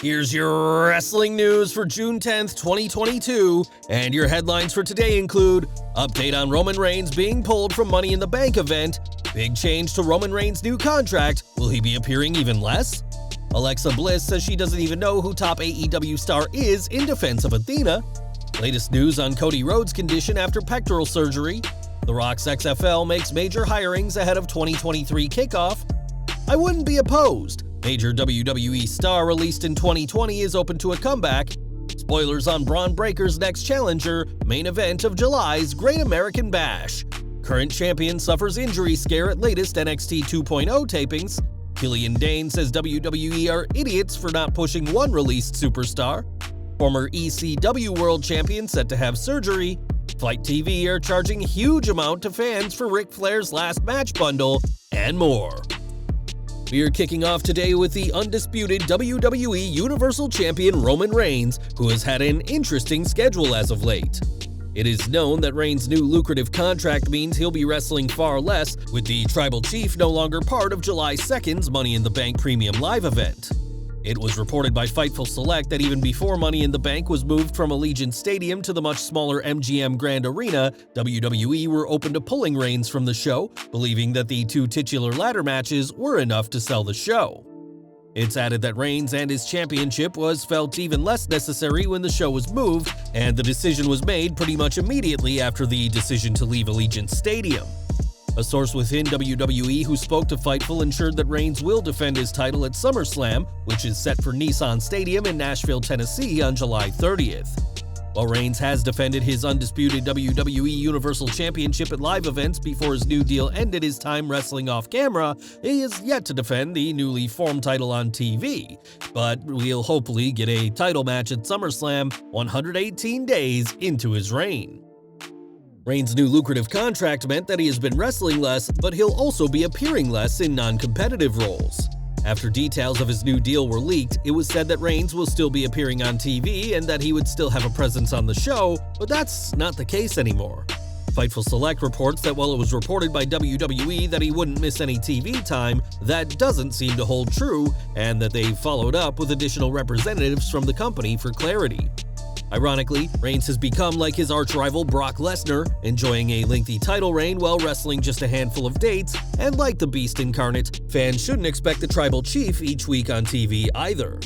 Here's your wrestling news for June 10th, 2022, and your headlines for today include: update on Roman Reigns being pulled from Money in the Bank event, big change to Roman Reigns' new contract, will he be appearing even less? Alexa Bliss says she doesn't even know who top AEW star is in defense of Athena. Latest news on Cody Rhodes' condition after pectoral surgery. The Rock's XFL makes major hirings ahead of 2023 kickoff. I wouldn't be opposed. Major WWE star released in 2020 is open to a comeback. Spoilers on Bron Breakker's next challenger, main event of July's Great American Bash. Current champion suffers injury scare at latest NXT 2.0 tapings. Killian Dain says WWE are idiots for not pushing one released superstar. Former ECW World Champion set to have surgery. FITE TV are charging huge amount to fans for Ric Flair's last match bundle, and more. We are kicking off today with the undisputed WWE Universal Champion Roman Reigns, who has had an interesting schedule as of late. It is known that Reigns' new lucrative contract means he'll be wrestling far less, with the Tribal Chief no longer part of July 2nd's Money in the Bank Premium Live event. It was reported by Fightful Select that even before Money in the Bank was moved from Allegiant Stadium to the much smaller MGM Grand Arena, WWE were open to pulling Reigns from the show, believing that the two titular ladder matches were enough to sell the show. It's added that Reigns and his championship was felt even less necessary when the show was moved, and the decision was made pretty much immediately after the decision to leave Allegiant Stadium. A source within WWE who spoke to Fightful ensured that Reigns will defend his title at SummerSlam, which is set for Nissan Stadium in Nashville, Tennessee on July 30th. While Reigns has defended his undisputed WWE Universal Championship at live events before his new deal ended his time wrestling off camera, he is yet to defend the newly formed title on TV, but we'll hopefully get a title match at SummerSlam 118 days into his reign. Reigns' new lucrative contract meant that he has been wrestling less, but he'll also be appearing less in non-competitive roles. After details of his new deal were leaked, it was said that Reigns will still be appearing on TV and that he would still have a presence on the show, but that's not the case anymore. Fightful Select reports that while it was reported by WWE that he wouldn't miss any TV time, that doesn't seem to hold true, and that they followed up with additional representatives from the company for clarity. Ironically, Reigns has become like his arch-rival Brock Lesnar, enjoying a lengthy title reign while wrestling just a handful of dates, and like the Beast incarnate, fans shouldn't expect the Tribal Chief each week on TV either.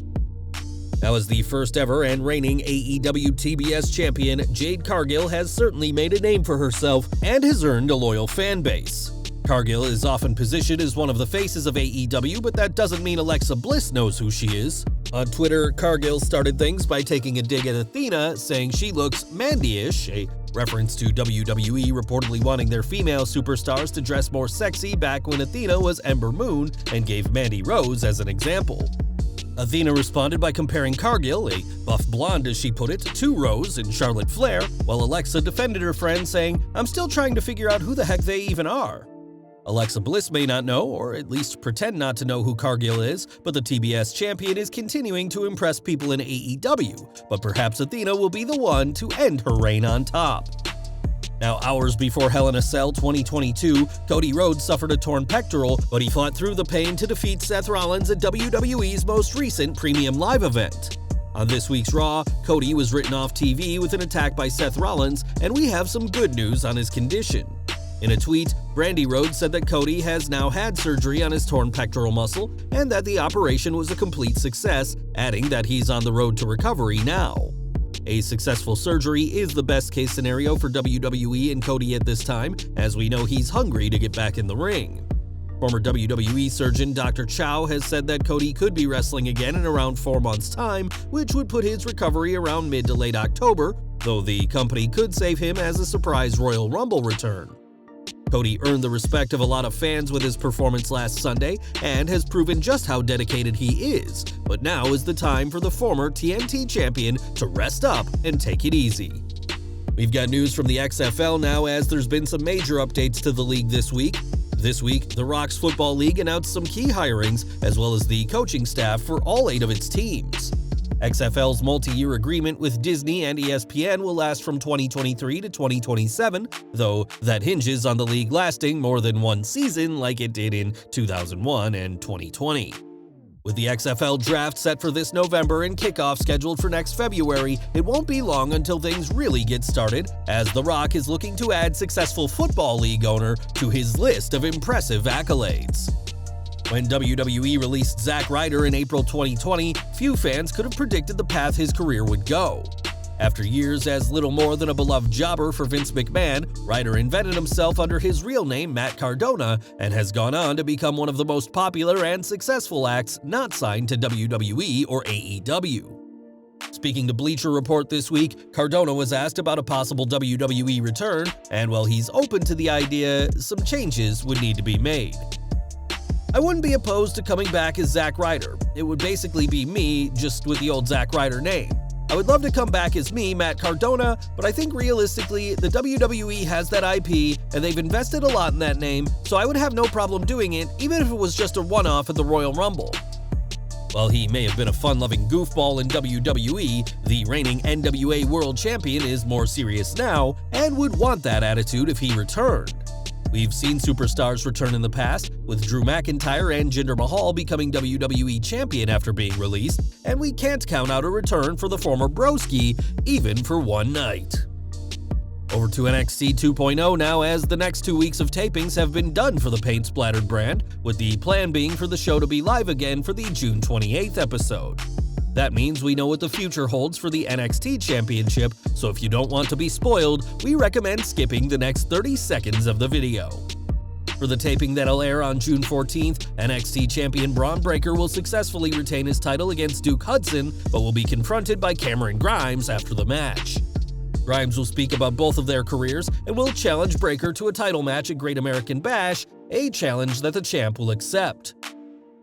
Now, as the first ever and reigning AEW TBS champion, Jade Cargill has certainly made a name for herself and has earned a loyal fan base. Cargill is often positioned as one of the faces of AEW, but that doesn't mean Alexa Bliss knows who she is. On Twitter, Cargill started things by taking a dig at Athena, saying she looks Mandy-ish, a reference to WWE reportedly wanting their female superstars to dress more sexy back when Athena was Ember Moon, and gave Mandy Rose as an example. Athena responded by comparing Cargill, a buff blonde as she put it, to Rose and Charlotte Flair, while Alexa defended her friend, saying, "I'm still trying to figure out who the heck they even are." Alexa Bliss may not know, or at least pretend not to know who Cargill is, but the TBS champion is continuing to impress people in AEW, but perhaps Athena will be the one to end her reign on top. Now, hours before Hell in a Cell 2022, Cody Rhodes suffered a torn pectoral, but he fought through the pain to defeat Seth Rollins at WWE's most recent Premium Live event. On this week's Raw, Cody was written off TV with an attack by Seth Rollins, and we have some good news on his condition. In a tweet, Brandi Rhodes said that Cody has now had surgery on his torn pectoral muscle and that the operation was a complete success, adding that he's on the road to recovery now. A successful surgery is the best-case scenario for WWE and Cody at this time, as we know he's hungry to get back in the ring. Former WWE surgeon Dr. Chow has said that Cody could be wrestling again in around 4 months' time, which would put his recovery around mid to late October, though the company could save him as a surprise Royal Rumble return. Cody earned the respect of a lot of fans with his performance last Sunday and has proven just how dedicated he is, but now is the time for the former TNT champion to rest up and take it easy. We've got news from the XFL now, as there's been some major updates to the league this week. This week, the Rock's Football League announced some key hirings, as well as the coaching staff for all 8 of its teams. XFL's multi-year agreement with Disney and ESPN will last from 2023 to 2027, though that hinges on the league lasting more than one season like it did in 2001 and 2020. With the XFL draft set for this November and kickoff scheduled for next February, it won't be long until things really get started, as The Rock is looking to add successful football league owner to his list of impressive accolades. When WWE released Zack Ryder in April 2020, few fans could have predicted the path his career would go. After years as little more than a beloved jobber for Vince McMahon, Ryder invented himself under his real name Matt Cardona and has gone on to become one of the most popular and successful acts not signed to WWE or AEW. Speaking to Bleacher Report this week, Cardona was asked about a possible WWE return, and while he's open to the idea, some changes would need to be made. "I wouldn't be opposed to coming back as Zack Ryder. It would basically be me, just with the old Zack Ryder name. I would love to come back as me, Matt Cardona, but I think realistically, the WWE has that IP and they've invested a lot in that name, so I would have no problem doing it, even if it was just a one-off at the Royal Rumble." While he may have been a fun-loving goofball in WWE, the reigning NWA World Champion is more serious now and would want that attitude if he returned. We've seen superstars return in the past, with Drew McIntyre and Jinder Mahal becoming WWE Champion after being released, and we can't count out a return for the former Broski, even for one night. Over to NXT 2.0 now, as the next 2 weeks of tapings have been done for the paint-splattered brand, with the plan being for the show to be live again for the June 28th episode. That means we know what the future holds for the NXT Championship, so if you don't want to be spoiled, we recommend skipping the next 30 seconds of the video. For the taping that'll air on June 14th, NXT Champion Bron Breakker will successfully retain his title against Duke Hudson, but will be confronted by Cameron Grimes after the match. Grimes will speak about both of their careers and will challenge Breakker to a title match at Great American Bash, a challenge that the champ will accept.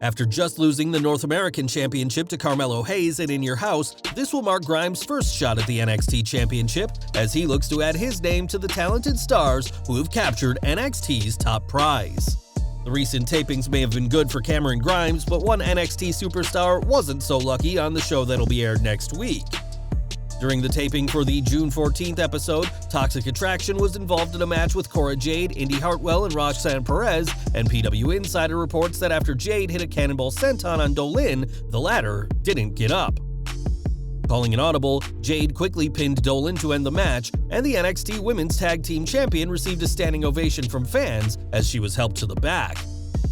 After just losing the North American Championship to Carmelo Hayes at In Your House, this will mark Grimes' first shot at the NXT Championship, as he looks to add his name to the talented stars who have captured NXT's top prize. The recent tapings may have been good for Cameron Grimes, but one NXT superstar wasn't so lucky on the show that'll be aired next week. During the taping for the June 14th episode, Toxic Attraction was involved in a match with Cora Jade, Indy Hartwell, and Roxanne Perez, and PW Insider reports that after Jade hit a cannonball senton on Dolin, the latter didn't get up. Calling an audible, Jade quickly pinned Dolin to end the match, and the NXT Women's Tag Team Champion received a standing ovation from fans as she was helped to the back.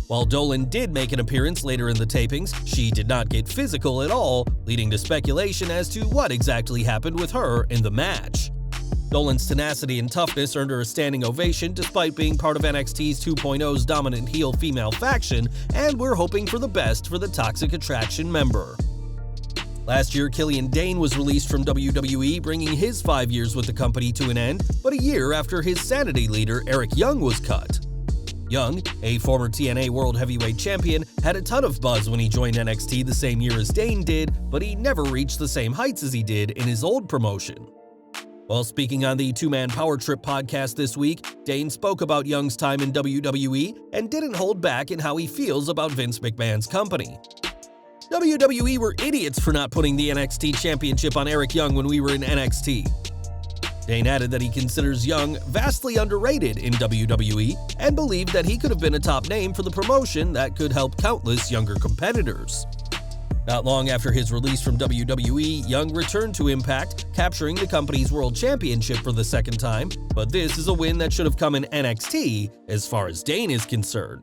While Dolin did make an appearance later in the tapings, she did not get physical at all, leading to speculation as to what exactly happened with her in the match. Dolin's tenacity and toughness earned her a standing ovation despite being part of NXT's 2.0's dominant heel female faction, and we're hoping for the best for the Toxic Attraction member. Last year, Killian Dain was released from WWE, bringing his 5 years with the company to an end, but a year after his Sanity leader Eric Young was cut. Young, a former TNA World Heavyweight Champion, had a ton of buzz when he joined NXT the same year as Dain did, but he never reached the same heights as he did in his old promotion. While speaking on the Two-Man Power Trip podcast this week, Dain spoke about Young's time in WWE and didn't hold back in how he feels about Vince McMahon's company. "WWE were idiots for not putting the NXT Championship on Eric Young when we were in NXT. Dain added that he considers Young vastly underrated in WWE and believed that he could have been a top name for the promotion that could help countless younger competitors. Not long after his release from WWE, Young returned to Impact, capturing the company's World Championship for the second time, but this is a win that should have come in NXT as far as Dain is concerned.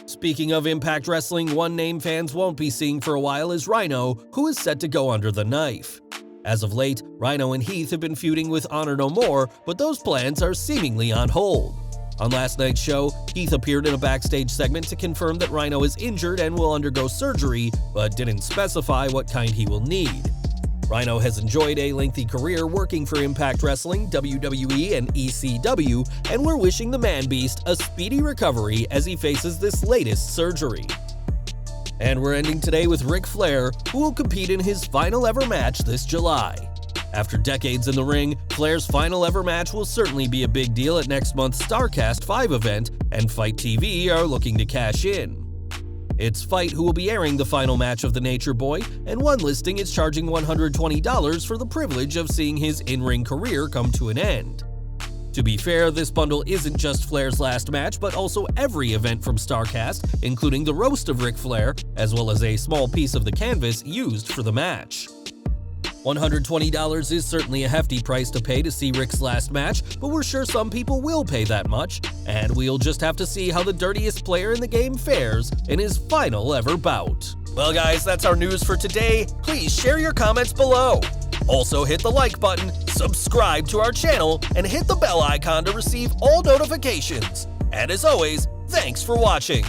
Speaking of Impact Wrestling, one name fans won't be seeing for a while is Rhino, who is set to go under the knife. As of late, Rhino and Heath have been feuding with Honor No More, but those plans are seemingly on hold. On last night's show, Heath appeared in a backstage segment to confirm that Rhino is injured and will undergo surgery, but didn't specify what kind he will need. Rhino has enjoyed a lengthy career working for Impact Wrestling, WWE, and ECW, and we're wishing the Man-Beast a speedy recovery as he faces this latest surgery. And we're ending today with Ric Flair, who will compete in his final ever match this July. After decades in the ring, Flair's final ever match will certainly be a big deal at next month's StarCast 5 event, and FITE TV are looking to cash in. It's FITE who will be airing the final match of the Nature Boy, and one listing is charging $120 for the privilege of seeing his in-ring career come to an end. To be fair, this bundle isn't just Flair's last match, but also every event from StarCast, including the roast of Ric Flair, as well as a small piece of the canvas used for the match. $120 is certainly a hefty price to pay to see Ric's last match, but we're sure some people will pay that much, and we'll just have to see how the dirtiest player in the game fares in his final ever bout. Well guys, that's our news for today. Please share your comments below. Also hit the like button, subscribe to our channel, and hit the bell icon to receive all notifications. And as always, thanks for watching.